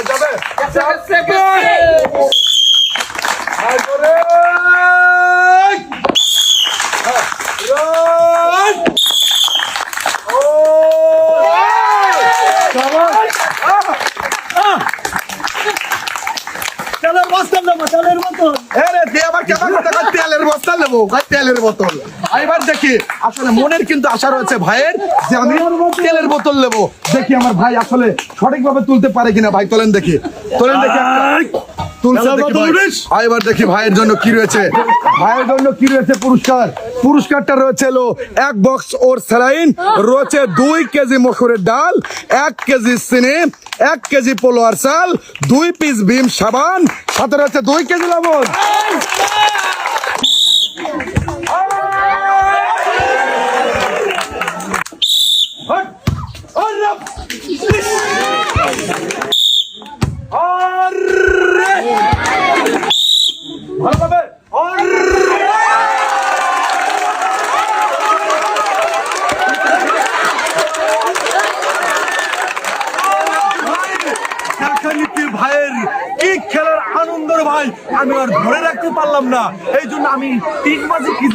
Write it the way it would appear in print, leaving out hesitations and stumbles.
যাবে তেলের বোতল। এবার দেখি আসলে মনের কিন্তু আশা রয়েছে ভাইয়ের যে আমি তেলের বোতল নেবো। দেখি আমার ভাই আসলে সঠিকভাবে তুলতে পারে কিনা। ভাই তোলেন দেখি, তোলেন দেখি। এবার দেখি ভাইয়ের জন্য কি রয়েছে। ভাইয়ের জন্য কি রয়েছে পুরস্কার। পুরস্কারটা রয়েছে 1 বক্স ওর স্যালাইন, রয়েছে 2 কেজি মসুরের ডাল, 1 কেজি চিনি, 1 কেজি পোলোয়ার চাল, 2 পিস ভীম সাবান, সাথে রয়েছে 2 কেজি লবণ। ভাইয়ের কি খেলার আনন্দ ভাই, আমি আর ধরে রাখতে পারলাম না। এই জন্য আমি 3 বাজে কি